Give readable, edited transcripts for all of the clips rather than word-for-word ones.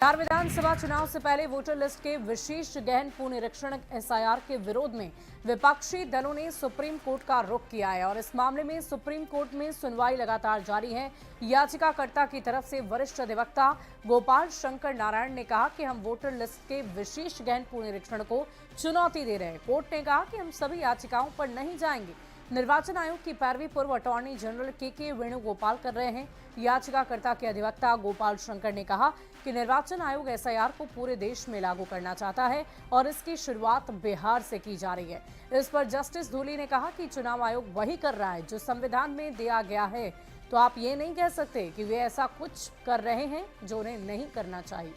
बिहार विधानसभा चुनाव से पहले वोटर लिस्ट के विशेष गहन पुनरीक्षण एसआईआर के विरोध में विपक्षी दलों ने सुप्रीम कोर्ट का रुख किया है और इस मामले में सुप्रीम कोर्ट में सुनवाई लगातार जारी है। याचिकाकर्ता की तरफ से वरिष्ठ अधिवक्ता गोपाल शंकर नारायण ने कहा कि हम वोटर लिस्ट के विशेष गहन पुनरीक्षण को चुनौती दे रहे हैं। कोर्ट ने कहा कि हम सभी याचिकाओं पर नहीं जाएंगे। निर्वाचन आयोग की पैरवी पूर्व अटॉर्नी जनरल के वेणुगोपाल कर रहे हैं। याचिकाकर्ता के अधिवक्ता गोपाल शंकर ने कहा कि निर्वाचन आयोग एसआईआर को पूरे देश में लागू करना चाहता है और इसकी शुरुआत बिहार से की जा रही है। इस पर जस्टिस धूली ने कहा कि चुनाव आयोग वही कर रहा है जो संविधान में दिया गया है, तो आप ये नहीं कह सकते कि वे ऐसा कुछ कर रहे हैं जो उन्हें नहीं करना चाहिए।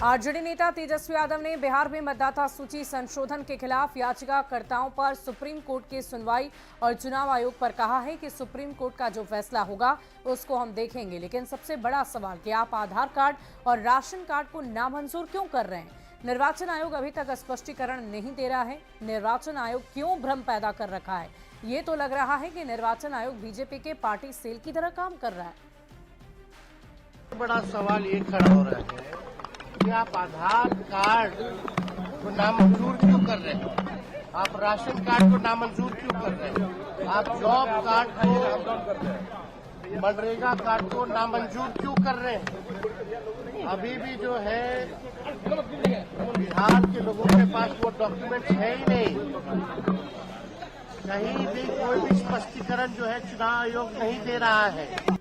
आरजेडी नेता तेजस्वी यादव ने बिहार में मतदाता सूची संशोधन के खिलाफ याचिकाकर्ताओं पर सुप्रीम कोर्ट की सुनवाई और चुनाव आयोग पर कहा है कि सुप्रीम कोर्ट का जो फैसला होगा उसको हम देखेंगे, लेकिन सबसे बड़ा सवाल कि आप आधार कार्ड और राशन कार्ड को नामंजूर क्यों कर रहे हैं। निर्वाचन आयोग अभी तक स्पष्टीकरण नहीं दे रहा है। निर्वाचन आयोग क्यों भ्रम पैदा कर रखा है। ये तो लग रहा है कि निर्वाचन आयोग बीजेपी के पार्टी सेल की तरह काम कर रहा है। बड़ा सवाल ये खड़ा हो रहा है कि आप आधार कार्ड को नामंजूर क्यों कर रहे हैं, आप राशन कार्ड को नामंजूर क्यों कर रहे हैं, आप जॉब कार्ड को, मनरेगा कार्ड को नामंजूर क्यों कर रहे हैं। अभी भी जो है बिहार के लोगों के पास वो डॉक्यूमेंट है ही नहीं। कहीं भी कोई भी स्पष्टीकरण जो है चुनाव आयोग नहीं दे रहा है।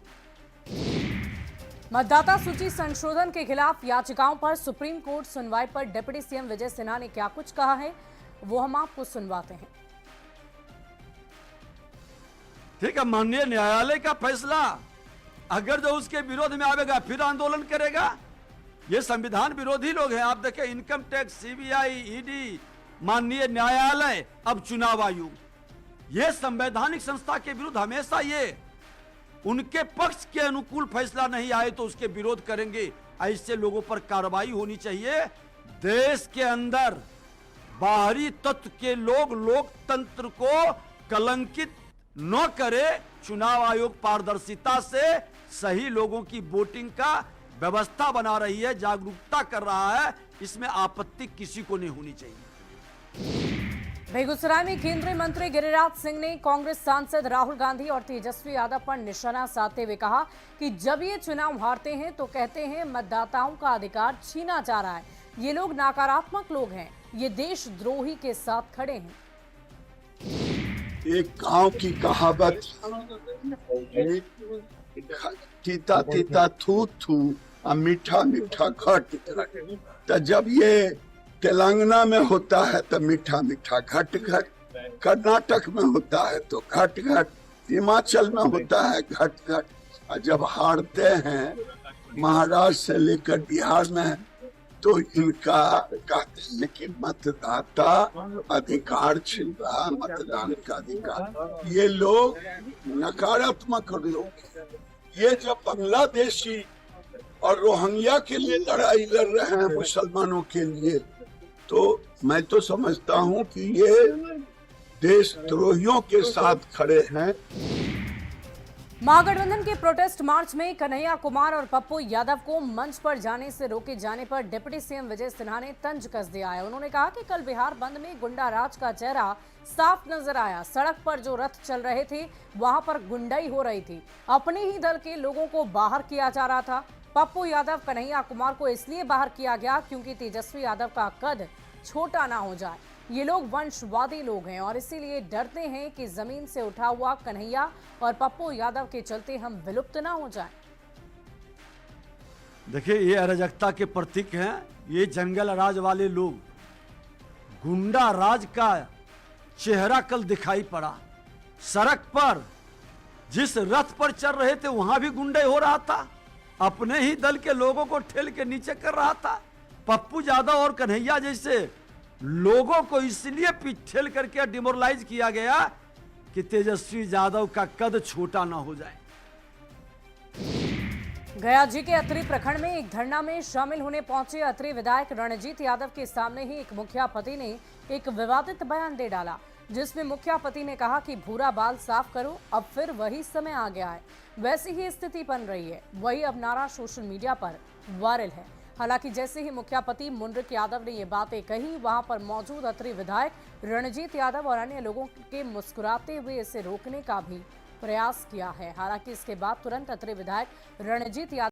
मतदाता सूची संशोधन के खिलाफ याचिकाओं पर सुप्रीम कोर्ट सुनवाई पर डिप्टी सीएम विजय सिन्हा ने क्या कुछ कहा है वो हम आपको सुनवाते हैं। ठीक है, माननीय न्यायालय का फैसला अगर जो उसके विरोध में आवेगा फिर आंदोलन करेगा। ये संविधान विरोधी लोग हैं। आप देखें, इनकम टैक्स, सीबीआई, ईडी, माननीय न्यायालय, अब चुनाव आयोग, ये संवैधानिक संस्था के विरुद्ध हमेशा ये उनके पक्ष के अनुकूल फैसला नहीं आए तो उसके विरोध करेंगे। ऐसे लोगों पर कार्रवाई होनी चाहिए। देश के अंदर बाहरी तत्व के लोग लोकतंत्र को कलंकित न करे। चुनाव आयोग पारदर्शिता से सही लोगों की वोटिंग का व्यवस्था बना रही है, जागरूकता कर रहा है, इसमें आपत्ति किसी को नहीं होनी चाहिए। बेगूसराय में केंद्रीय मंत्री गिरिराज सिंह ने कांग्रेस सांसद राहुल गांधी और तेजस्वी यादव पर निशाना साधते हुए कहा कि जब ये चुनाव हारते हैं तो कहते हैं मतदाताओं का अधिकार छीना जा रहा है। ये लोग नकारात्मक लोग हैं, ये देशद्रोही के साथ खड़े हैं। एक गांव की कहावत, तीता तीता थू थू और मीठा मीठा खट खट। तो जब ये तेलंगाना में होता है तो मीठा मीठा घट घट, कर्नाटक में होता है तो घट घट, हिमाचल में होता है घट घट, और जब हारते हैं महाराष्ट्र से लेकर बिहार में तो इनका कहते हैं कि मतदाता अधिकार छीन रहा है, मतदान का अधिकार। ये लोग नकारात्मक लोग। ये जब बांग्लादेशी और रोहिंग्या के लिए लड़ाई लड़ रहे हैं मुसलमानों के लिए, तो मैं तो समझता हूं कि ये देशद्रोहियों के साथ खड़े हैं। महागठबंधन के प्रोटेस्ट मार्च में कन्हैया कुमार और पप्पू यादव को मंच पर जाने से रोके जाने पर डिप्टी सीएम विजय सिन्हा ने तंज कस दिया है। उन्होंने कहा कि कल बिहार बंद में गुंडा राज का चेहरा साफ नजर आया। सड़क पर जो रथ चल रहे थे वहां पर गुंडाई हो रही थी। अपने ही दल के लोगों को बाहर किया जा रहा था। पप्पू यादव, कन्हैया कुमार को इसलिए बाहर किया गया क्योंकि तेजस्वी यादव का कद छोटा ना हो जाए। ये लोग वंशवादी लोग हैं और इसीलिए डरते हैं कि जमीन से उठा हुआ कन्हैया और पप्पू यादव के चलते हम विलुप्त ना हो जाएं। देखिए, ये अराजकता के प्रतीक हैं। ये जंगल राज वाले लोग, गुंडा राज का चेहरा कल दिखाई पड़ा। सड़क पर जिस रथ पर चल रहे थे वहां भी गुंडे हो रहा था। अपने ही दल के लोगों को ठेल के नीचे कर रहा था। पप्पू यादव और कन्हैया जैसे लोगों को इसलिए ठेल करके डिमोरलाइज किया गया कि तेजस्वी यादव का कद छोटा ना हो जाए। गया जी के अतरी प्रखंड में एक धरना में शामिल होने पहुंचे अतरी विधायक रणजीत यादव के सामने ही एक मुखिया पति ने एक विवादित बयान दे डाला। जिसमें मुखिया पति ने कहा कि भूरा बाल साफ करो, अब फिर वही समय आ गया है। वैसी ही स्थिति बन रही है। वही अब नारा सोशल मीडिया पर वायरल है। हालांकि जैसे ही मुखिया पति मुनरिक यादव ने ये बातें कही, वहां पर मौजूद अत्रि विधायक रणजीत यादव और अन्य लोगों के मुस्कुराते हुए इसे रोकने का भी प्रयास किया है। हालांकि इसके बाद तुरंत अत्रि विधायक रणजीत यादव